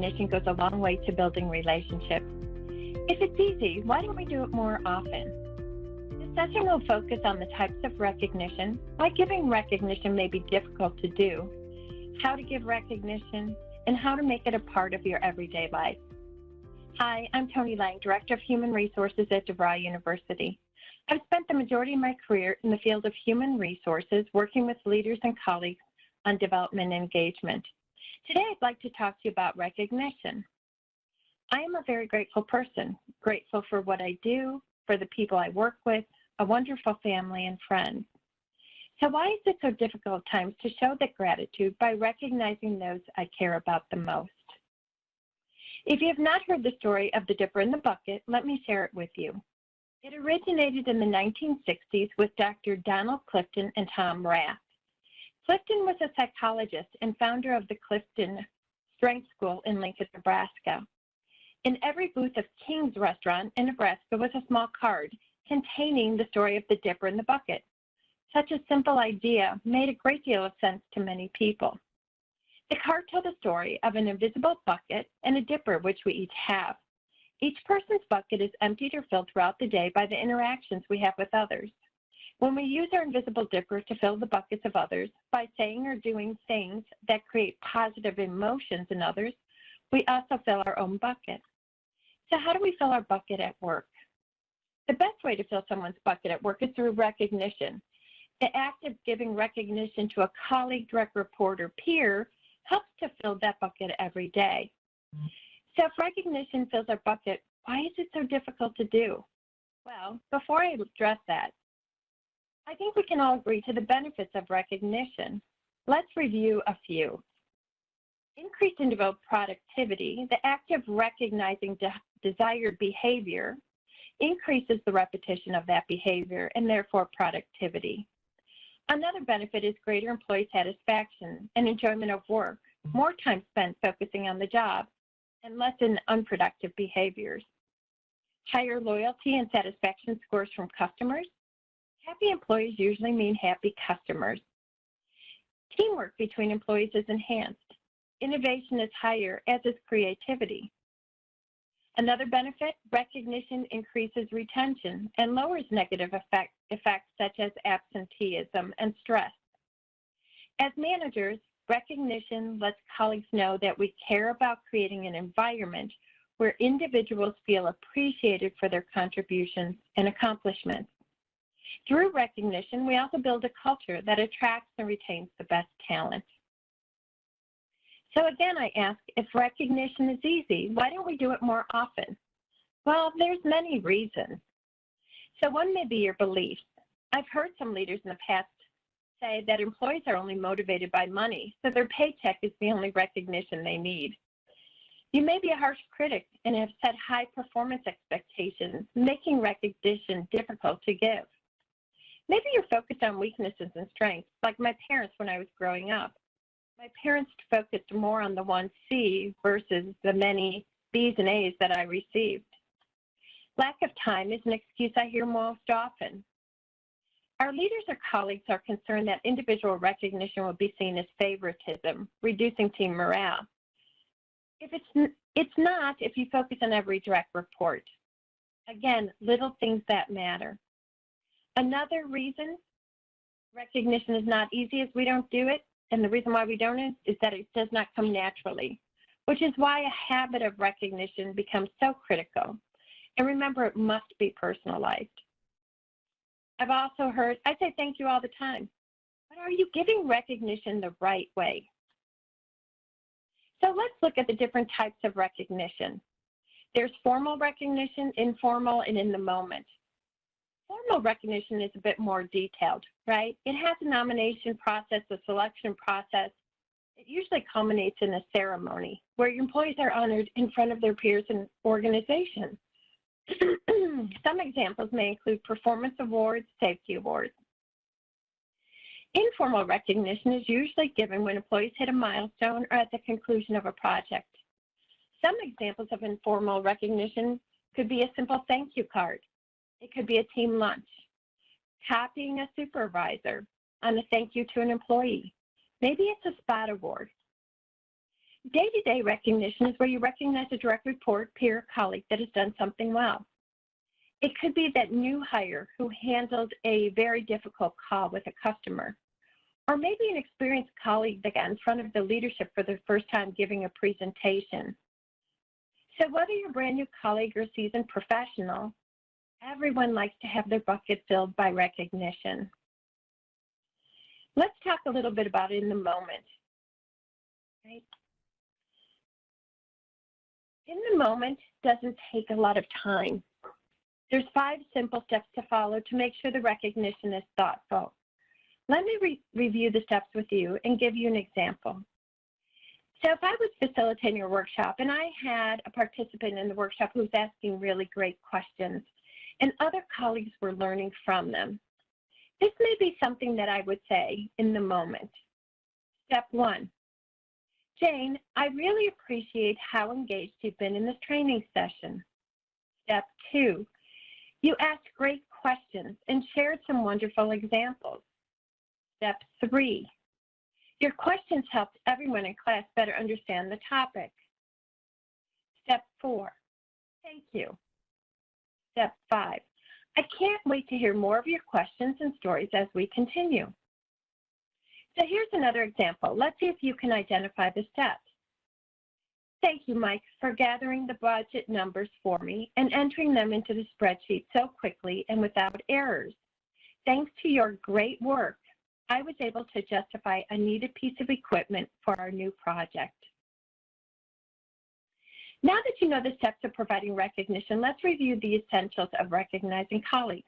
recognition goes a long way to building relationships. If it's easy, why don't we do it more often? This session will focus on the types of recognition, why giving recognition may be difficult to do, how to give recognition, and how to make it a part of your everyday life. Hi, I'm Tony Liang, Director of Human Resources at DeVry University. I've spent the majority of my career in the field of human resources, working with leaders and colleagues on development and engagement. Today, I'd like to talk to you about recognition. I am a very grateful person, grateful for what I do, for the people I work with, a wonderful family and friends. So why is it so difficult at times to show that gratitude by recognizing those I care about the most? If you have not heard the story of the dipper in the bucket, let me share it with you. It originated in the 1960s with Dr. Donald Clifton and Tom Rath. Clifton was a psychologist and founder of the Clifton Strength School in Lincoln, Nebraska. In every booth of King's restaurant in Nebraska was a small card containing the story of the dipper in the bucket. Such a simple idea made a great deal of sense to many people. The card told the story of an invisible bucket and a dipper, which we each have. Each person's bucket is emptied or filled throughout the day by the interactions we have with others. When we use our invisible dipper to fill the buckets of others by saying or doing things that create positive emotions in others, we also fill our own bucket. So how do we fill our bucket at work? The best way to fill someone's bucket at work is through recognition. The act of giving recognition to a colleague, direct report, or peer helps to fill that bucket every day. So if recognition fills our bucket, why is it so difficult to do? Well, before I address that, I think we can all agree to the benefits of recognition. Let's review a few. Increased individual productivity, the act of recognizing desired behavior increases the repetition of that behavior and therefore productivity. Another benefit is greater employee satisfaction and enjoyment of work, more time spent focusing on the job, and less in unproductive behaviors. Higher loyalty and satisfaction scores from customers. Happy employees usually mean happy customers. Teamwork between employees is enhanced. Innovation is higher, as is creativity. Another benefit, recognition increases retention and lowers negative effects such as absenteeism and stress. As managers, recognition lets colleagues know that we care about creating an environment where individuals feel appreciated for their contributions and accomplishments. Through recognition, we also build a culture that attracts and retains the best talent. So again, I ask, if recognition is easy, why don't we do it more often? Well, there's many reasons. So one may be your beliefs. I've heard some leaders in the past say that employees are only motivated by money, so their paycheck is the only recognition they need. You may be a harsh critic and have set high performance expectations, making recognition difficult to give. Maybe you're focused on weaknesses and strengths, like my parents when I was growing up. My parents focused more on the one C versus the many B's and A's that I received. Lack of time is an excuse I hear most often. Our leaders or colleagues are concerned that individual recognition will be seen as favoritism, reducing team morale. It's not if you focus on every direct report. Again, little things that matter. Another reason recognition is not easy is we don't do it, and the reason why we don't is that it does not come naturally, which is why a habit of recognition becomes so critical. And remember, it must be personalized. I've also heard, I say thank you all the time, but are you giving recognition the right way? So let's look at the different types of recognition. There's formal recognition, informal, and in the moment. Formal recognition is a bit more detailed, right? It has a nomination process, a selection process. It usually culminates in a ceremony where your employees are honored in front of their peers and organization. Some examples may include performance awards, safety awards. Informal recognition is usually given when employees hit a milestone or at the conclusion of a project. Some examples of informal recognition could be a simple thank you card. It could be a team lunch, copying a supervisor on a thank you to an employee. Maybe it's a spot award. Day-to-day recognition is where you recognize a direct report, peer, or colleague that has done something well. It could be that new hire who handled a very difficult call with a customer, or maybe an experienced colleague that got in front of the leadership for the first time giving a presentation. So whether you're a brand new colleague or seasoned professional, everyone likes to have their bucket filled by recognition. Let's talk a little bit about it in the moment. Right? In the moment doesn't take a lot of time. There's 5 simple steps to follow to make sure the recognition is thoughtful. Let me review the steps with you and give you an example. So if I was facilitating a workshop and I had a participant in the workshop who was asking really great questions and other colleagues were learning from them, this may be something that I would say in the moment. Step 1, Jane, I really appreciate how engaged you've been in this training session. Step 2, you asked great questions and shared some wonderful examples. Step 3, your questions helped everyone in class better understand the topic. Step 4, thank you. Step 5, I can't wait to hear more of your questions and stories as we continue. So here's another example. Let's see if you can identify the steps. Thank you, Mike, for gathering the budget numbers for me and entering them into the spreadsheet so quickly and without errors. Thanks to your great work, I was able to justify a needed piece of equipment for our new project. Now that you know the steps of providing recognition, let's review the essentials of recognizing colleagues.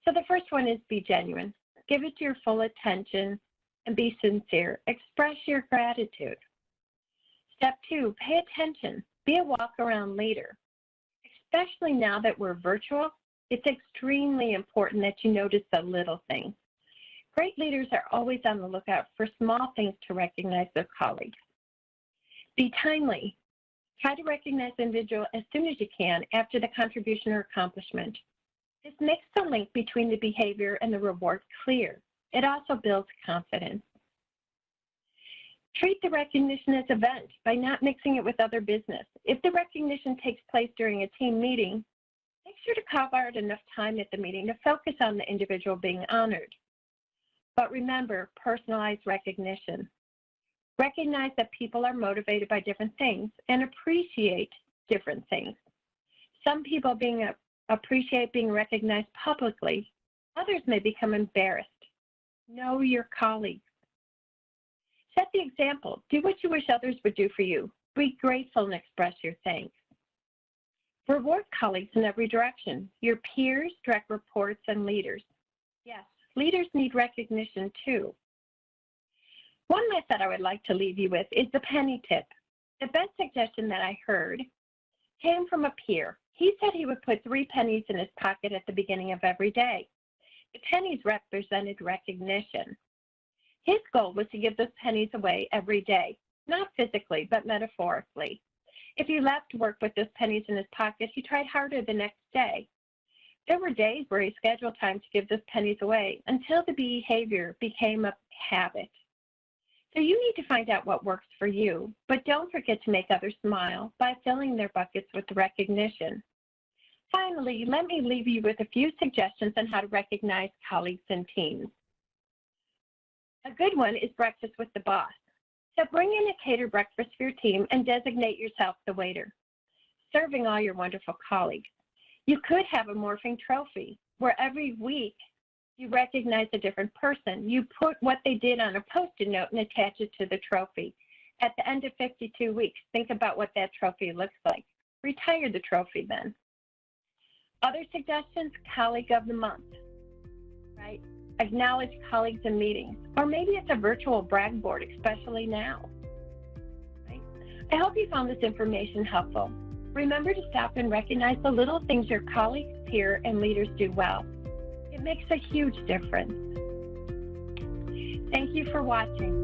So the first one is be genuine. Give it your full attention and be sincere. Express your gratitude. Step 2, pay attention. Be a walk-around leader. Especially now that we're virtual, it's extremely important that you notice the little things. Great leaders are always on the lookout for small things to recognize their colleagues. Be timely. Try to recognize the individual as soon as you can after the contribution or accomplishment. This makes the link between the behavior and the reward clear. It also builds confidence. Treat the recognition as an event by not mixing it with other business. If the recognition takes place during a team meeting, make sure to carve out enough time at the meeting to focus on the individual being honored. But remember, personalized recognition. Recognize that people are motivated by different things and appreciate different things. Some people appreciate being recognized publicly. Others may become embarrassed. Know your colleagues. Set the example. Do what you wish others would do for you. Be grateful and express your thanks. Reward colleagues in every direction, your peers, direct reports, and leaders. Yes, leaders need recognition too. One method I would like to leave you with is the penny tip. The best suggestion that I heard came from a peer. He said he would put 3 pennies in his pocket at the beginning of every day. The pennies represented recognition. His goal was to give those pennies away every day, not physically, but metaphorically. If he left work with those pennies in his pocket, he tried harder the next day. There were days where he scheduled time to give those pennies away until the behavior became a habit. So you need to find out what works for you, but don't forget to make others smile by filling their buckets with recognition. Finally, let me leave you with a few suggestions on how to recognize colleagues and teams. A good one is breakfast with the boss. So bring in a catered breakfast for your team and designate yourself the waiter, serving all your wonderful colleagues. You could have a morphing trophy where every week you recognize a different person. You put what they did on a Post-it note and attach it to the trophy. At the end of 52 weeks, think about what that trophy looks like. Retire the trophy then. Other suggestions, colleague of the month, right? Acknowledge colleagues in meetings, or maybe it's a virtual brag board, especially now. Right? I hope you found this information helpful. Remember to stop and recognize the little things your colleagues, peers, and leaders do well. It makes a huge difference. Thank you for watching.